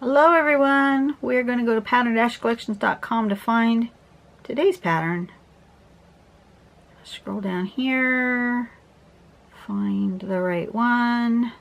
Hello everyone! We're going to go to pattern-collections.com to find today's pattern. Scroll down here, find the right one.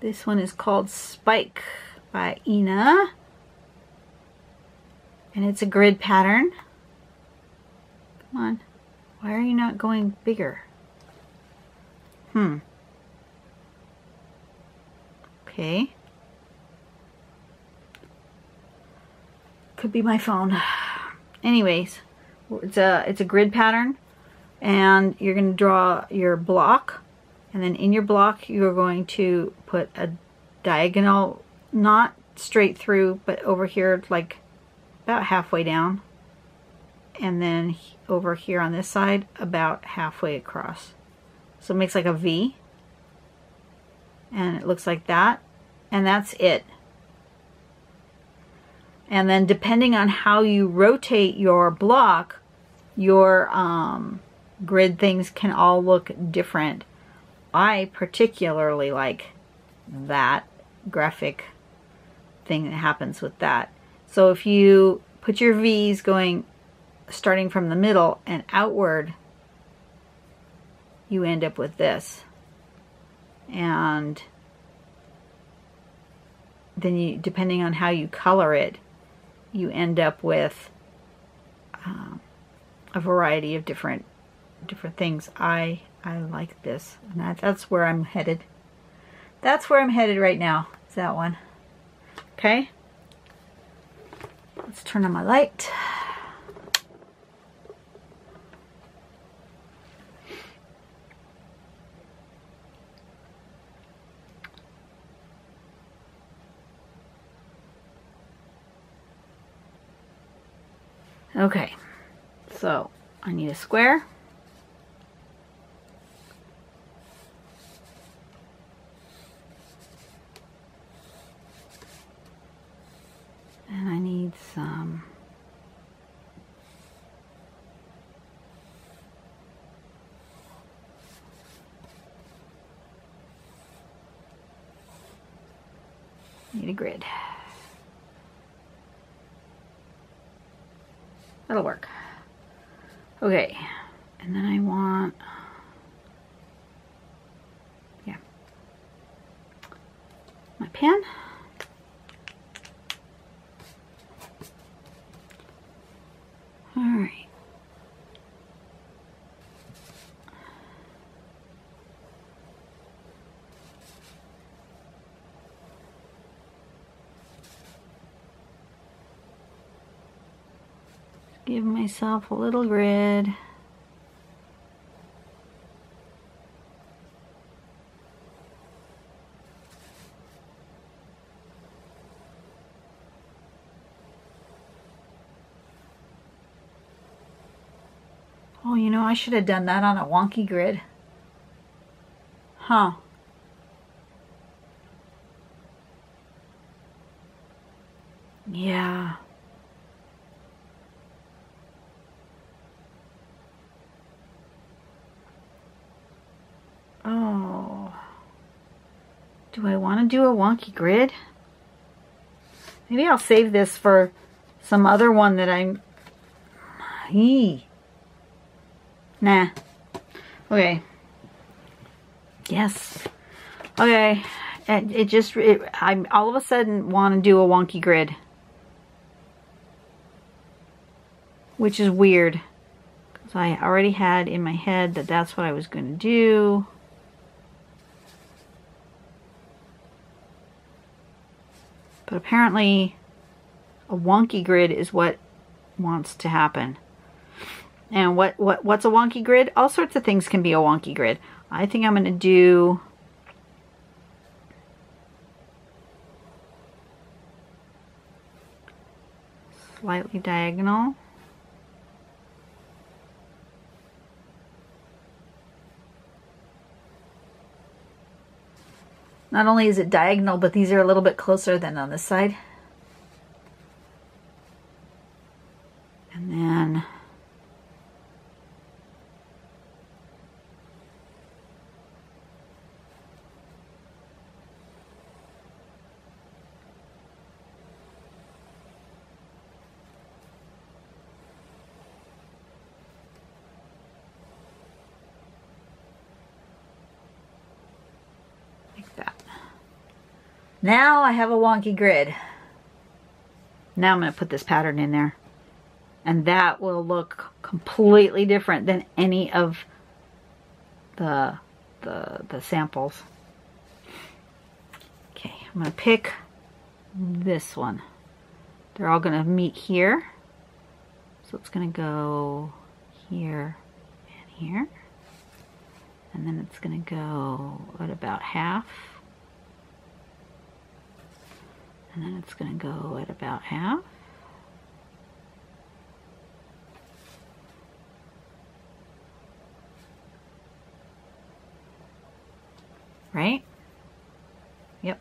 This one is called Spike by Ina. And it's a grid pattern. Come on. Why are you not going bigger? Okay. Could be my phone. Anyways, it's a grid pattern, and you're going to draw your block, and then in your block you're going to put a diagonal, not straight through, but over here like about halfway down, and then over here on this side about halfway across. So it makes like a V, and it looks like that, and that's it. And then depending on how you rotate your block, your grid things can all look different. I particularly like that graphic thing that happens with that. So if you put your V's starting from the middle and outward, you end up with this. And then you, depending on how you color it, you end up with a variety of different things. I like this, and that's where I'm headed. That's where I'm headed right now. It's that one. Okay. Let's turn on my light. Okay, so I need a square. And I need some a grid. That'll work. Okay, and then I want, my pen. All right. Give myself a little grid. Oh, you know, I should have done that on a wonky grid. Huh. Yeah. Oh. Do I want to do a wonky grid? Maybe I'll save this for some other one that I'm... Nah. Okay. Yes. Okay. I all of a sudden want to do a wonky grid, which is weird, because I already had in my head that that's what I was going to do. But apparently a wonky grid is what wants to happen. And what's a wonky grid? All sorts of things can be a wonky grid. I think I'm going to do slightly diagonal. Not only is it diagonal, but these are a little bit closer than on this side. And then Now I have a wonky grid. Now I'm going to put this pattern in there. And that will look completely different than any of the samples. Okay, I'm going to pick this one. They're all going to meet here. So it's going to go here and here. And then it's going to go at about half. And then it's going to go at about half. Right? Yep.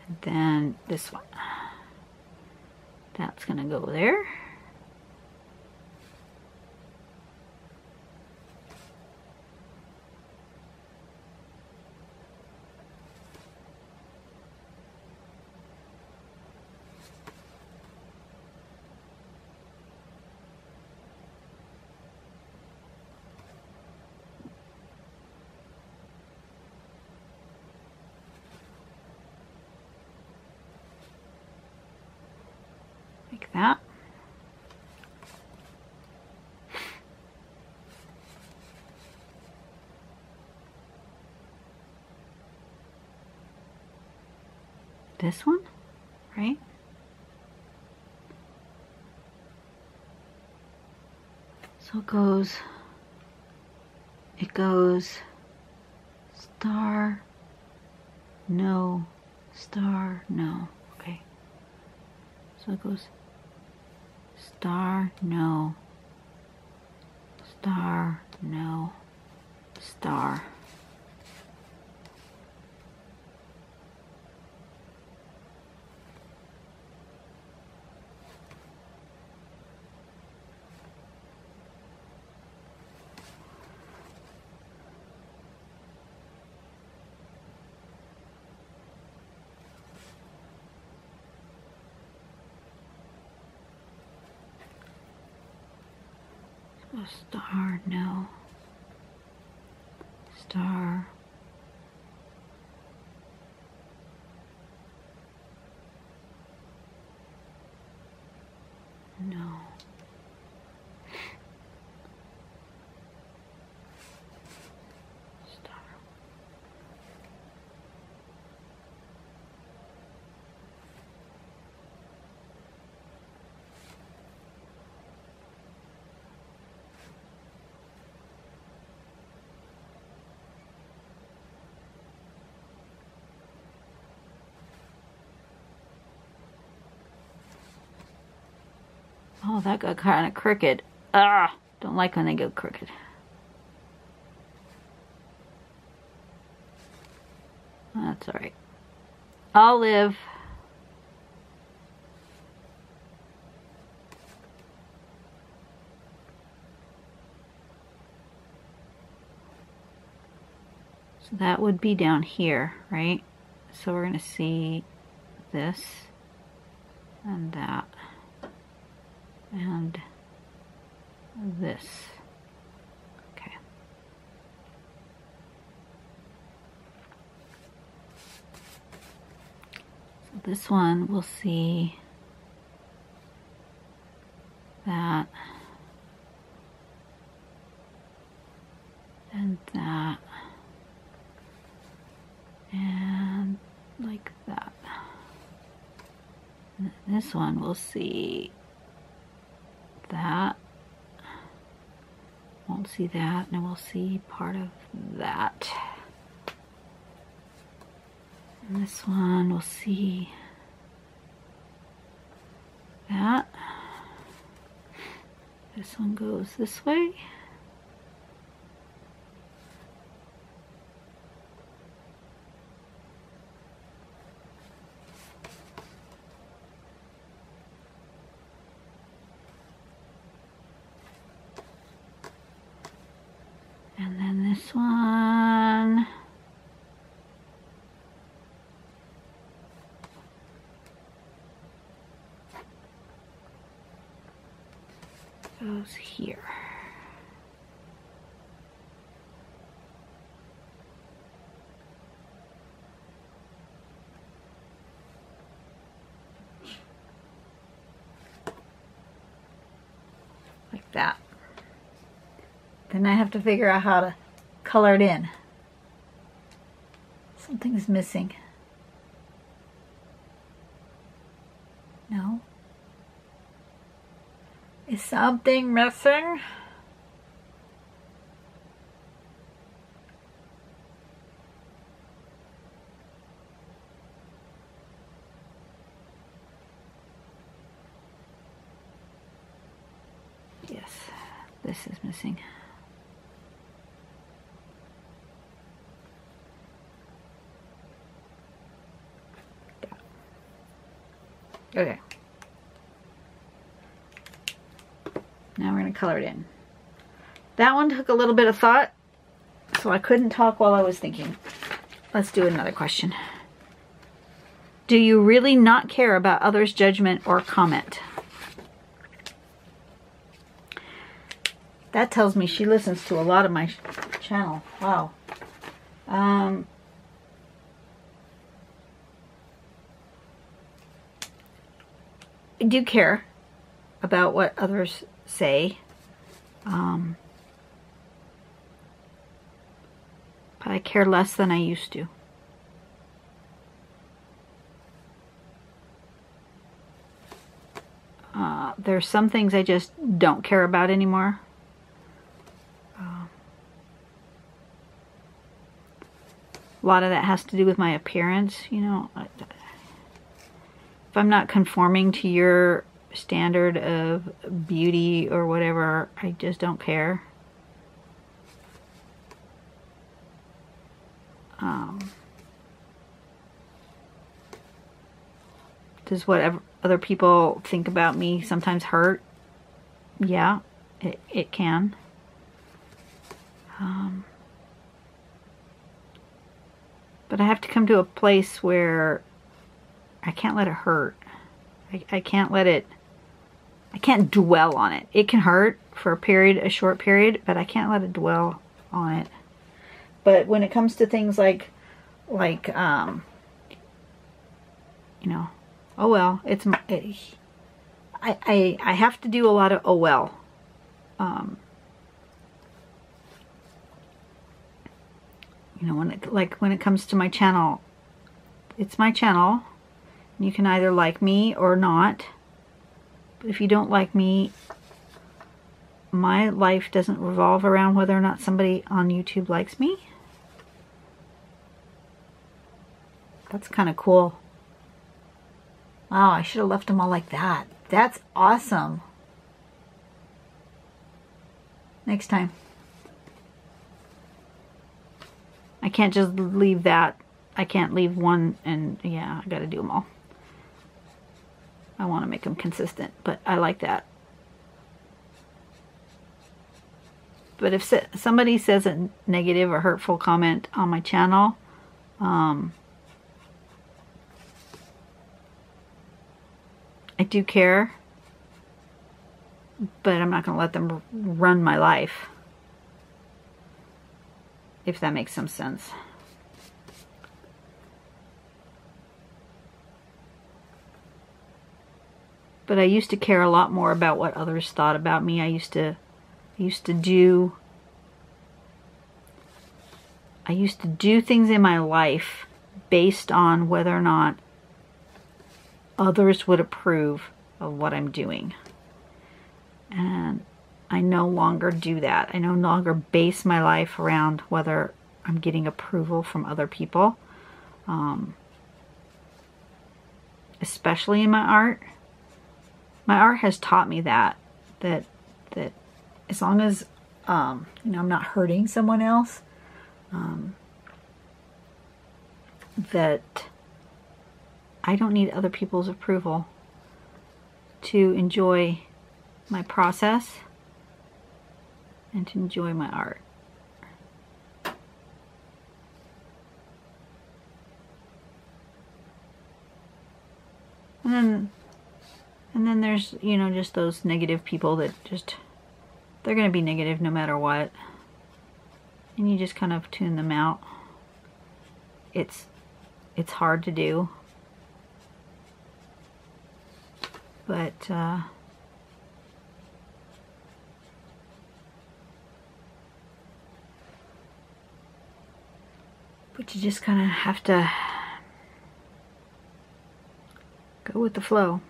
And then this one. That's going to go there. Like that. This one, right? So it goes star, no, star, no. Okay. So it goes star, no, star, no, star. Star, no, star, no, star. Oh, that got kind of crooked. Ah, don't like when they go crooked. That's all right. I'll live. So that would be down here, right? So we're going to see this and that. And this. Okay. So this one we'll see that and that and like that. And this one we'll see that, won't see that, and we'll see part of that. And this one we'll see that. This one goes this way. And then this one goes here. that. Then I have to figure out how to color it in. Something's missing. No? Is something missing? Yes, this is missing. Okay. Now we're going to color it in. That one took a little bit of thought, so I couldn't talk while I was thinking. Let's do another question. Do you really not care about others' judgment or comment? That tells me she listens to a lot of my channel. Wow. I do care about what others say. But I care less than I used to. There's some things I just don't care about anymore. A lot of that has to do with my appearance, you know. If I'm not conforming to your standard of beauty or whatever, I just don't care. Does whatever other people think about me sometimes hurt? Yeah, it can. But I have to come to a place where I can't let it hurt. I can't let it, I can't dwell on it. It can hurt for a period, a short period, but I can't let it dwell on it. But when it comes to things like you know, oh well, I have to do a lot of oh well. You know, when it comes to my channel, it's my channel. You can either like me or not. But if you don't like me, my life doesn't revolve around whether or not somebody on YouTube likes me. That's kind of cool. Wow, I should have left them all like that. That's awesome. Next time. I can't just leave that. I can't leave one and yeah, I gotta do them all. I want to make them consistent, but I like that. But if somebody says a negative or hurtful comment on my channel, I do care, but I'm not going to let them run my life, if that makes some sense. But I used to care a lot more about what others thought about me. I used to do things in my life based on whether or not others would approve of what I'm doing. And I no longer do that. I no longer base my life around whether I'm getting approval from other people. Especially in my art. My art has taught me that as long as you know, I'm not hurting someone else, that I don't need other people's approval to enjoy my process and to enjoy my art. And then there's, you know, just those negative people that just, they're going to be negative no matter what. And you just kind of tune them out. It's hard to do. But But you just kind of have to go with the flow.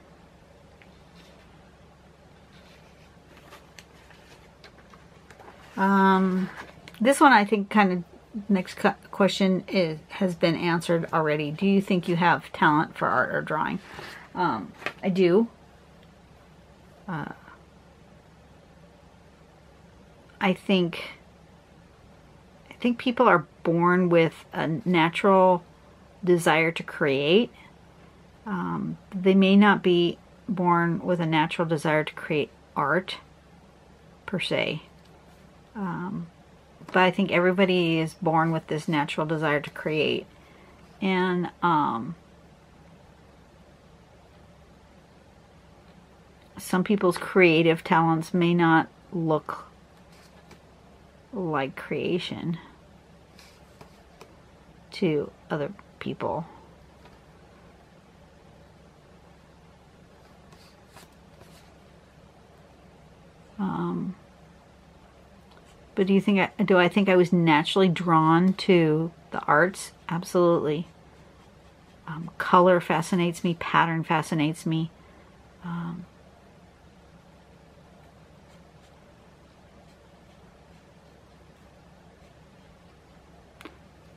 This one, I think, kind of next question has been answered already. Do you think you have talent for art or drawing? I do. I think people are born with a natural desire to create. They may not be born with a natural desire to create art, per se. But I think everybody is born with this natural desire to create. And some people's creative talents may not look like creation to other people. But do I think I was naturally drawn to the arts? Absolutely. Color fascinates me. Pattern fascinates me.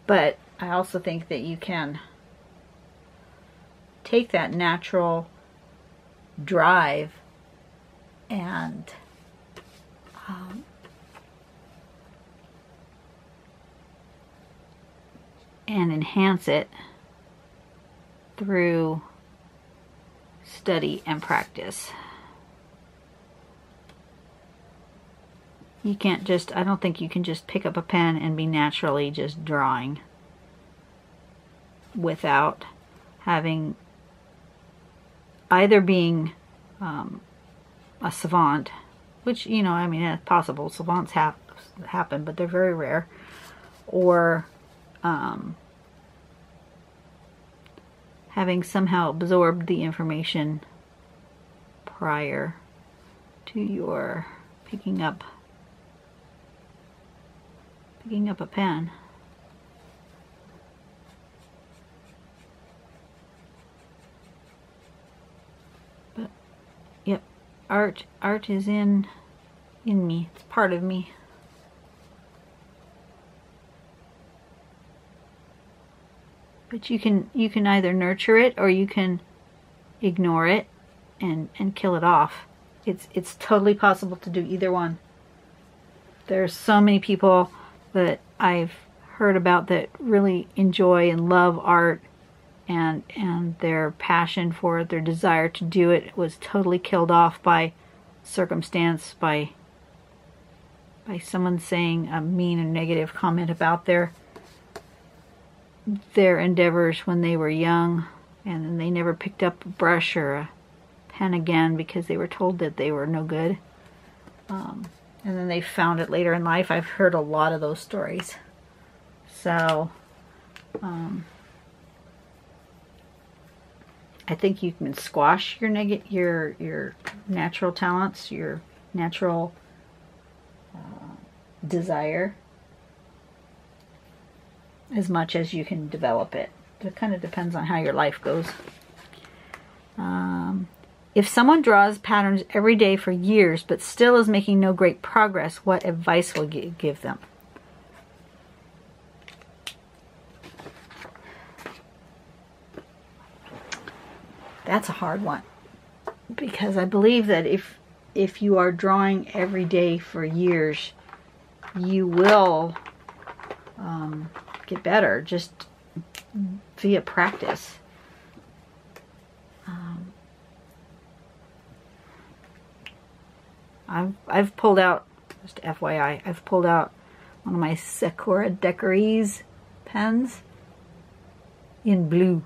But I also think that you can take that natural drive and enhance it through study and practice. You can't just, I don't think you can just pick up a pen and be naturally just drawing without having either being a savant, which, you know, I mean, it's possible. Savants happen, but they're very rare. Or having somehow absorbed the information prior to your picking up a pen. But yep, art is in me. It's part of me. But you can either nurture it or you can ignore it and kill it off. It's totally possible to do either one. There's so many people that I've heard about that really enjoy and love art, and their passion for it, their desire to do it, was totally killed off by circumstance, by someone saying a mean and negative comment about their endeavors when they were young, and then they never picked up a brush or a pen again because they were told that they were no good. And then they found it later in life. I've heard a lot of those stories. So, I think you can squash your natural talents, your natural desire, as much as you can develop it. It kind of depends on how your life goes. If someone draws patterns every day for years but still is making no great progress, what advice will you give them? That's a hard one, because I believe that if you are drawing every day for years, you will get better just via practice. I've pulled out, just FYI, I've pulled out one of my Sakura Decories pens in blue.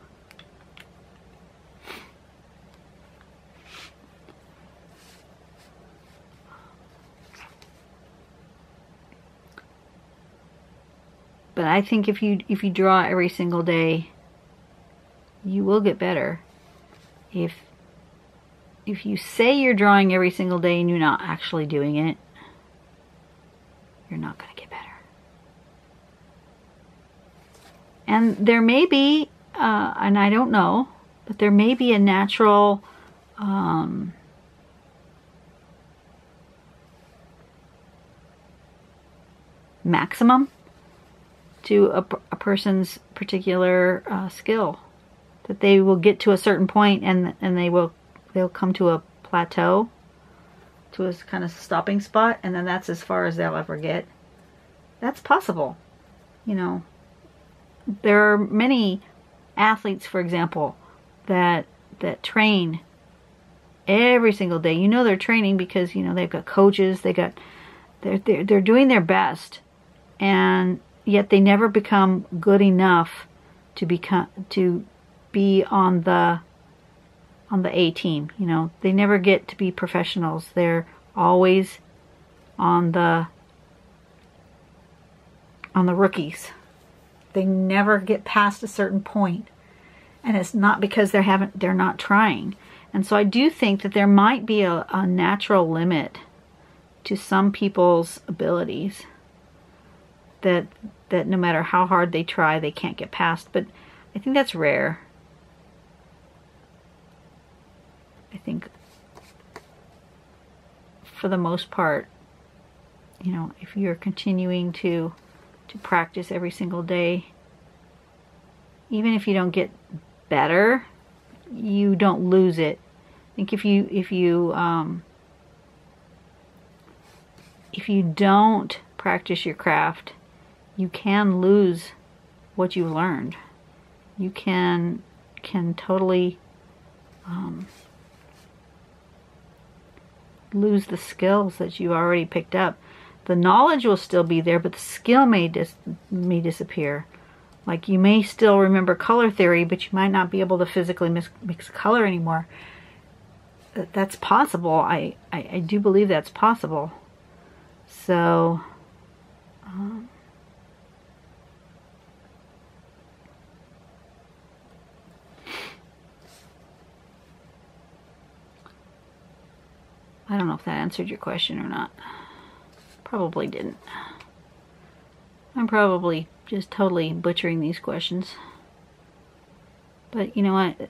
But I think if you draw every single day, you will get better. If you say you're drawing every single day and you're not actually doing it, you're not going to get better. And there may be, and I don't know, but there may be a natural maximum to a person's particular skill, that they will get to a certain point and they'll come to a plateau, to a kind of stopping spot, and then that's as far as they'll ever get. That's possible. You know, there are many athletes, for example, that train every single day. You know they're training because, you know, they've got coaches, they're doing their best, and yet they never become good enough to be on the A team. You know, they never get to be professionals. They're always on the rookies. They never get past a certain point, and it's not because they're not trying. And so I do think that there might be a natural limit to some people's abilities, that no matter how hard they try, they can't get past. But I think that's rare. I think for the most part, you know, if you're continuing to practice every single day, even if you don't get better, you don't lose it. I think if you don't practice your craft, you can lose what you've learned. You can totally lose the skills that you already picked up. The knowledge will still be there, but the skill may disappear. Like, you may still remember color theory, but you might not be able to physically mix color anymore. That's possible. I do believe that's possible. So, I don't know if that answered your question or not. Probably didn't. I'm probably just totally butchering these questions. But you know what?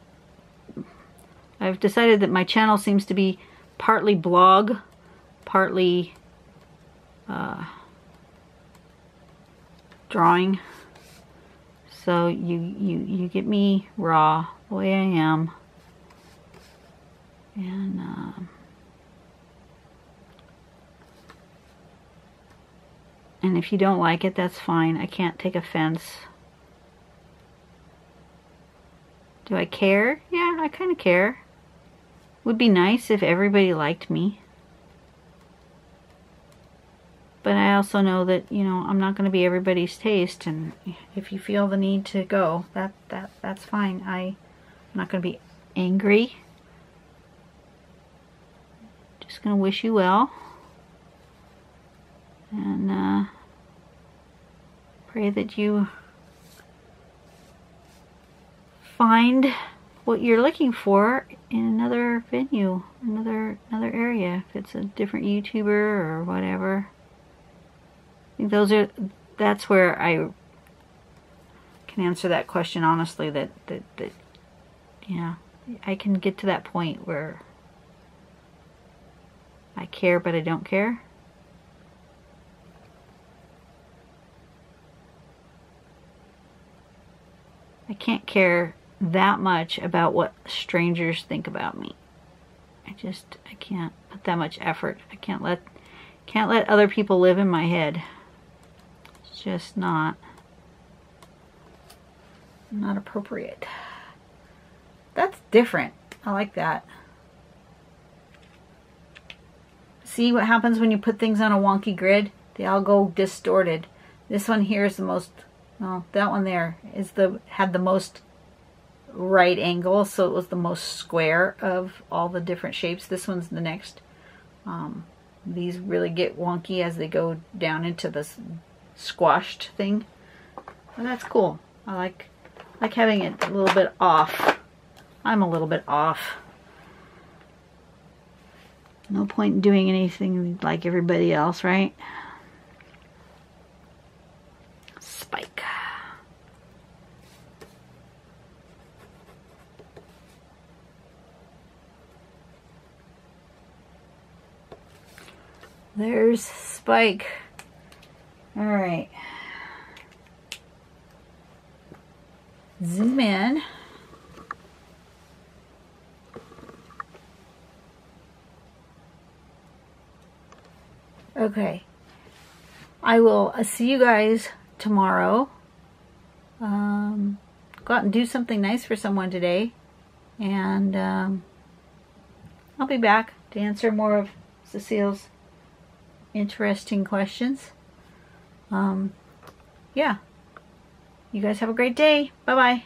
I've decided that my channel seems to be partly blog, partly drawing. So you get me raw, the way I am. And if you don't like it, that's fine. I can't take offense. Do I care? Yeah, I kind of care. Would be nice if everybody liked me. But I also know that, you know, I'm not going to be everybody's taste, and if you feel the need to go, that's fine. I'm not going to be angry. Just going to wish you well. And pray that you find what you're looking for in another venue, another area. If it's a different YouTuber or whatever. I think that's where I can answer that question honestly. That yeah, I can get to that point where I care, but I don't care. I can't care that much about what strangers think about me. I can't put that much effort. I can't let other people live in my head. It's just not appropriate. That's different. I like that. See what happens when you put things on a wonky grid? They all go distorted. This one here is the most, well, that one there had the most right angle, so it was the most square of all the different shapes. This one's the next. These really get wonky as they go down into this squashed thing. Well, that's cool. I like having it a little bit off. I'm a little bit off. No point in doing anything like everybody else, right? Spike. There's Spike. All right. Zoom in. Okay. I will see you guys tomorrow. Go out and do something nice for someone today. And I'll be back to answer more of Cecile's interesting questions. Yeah. You guys have a great day. Bye-bye.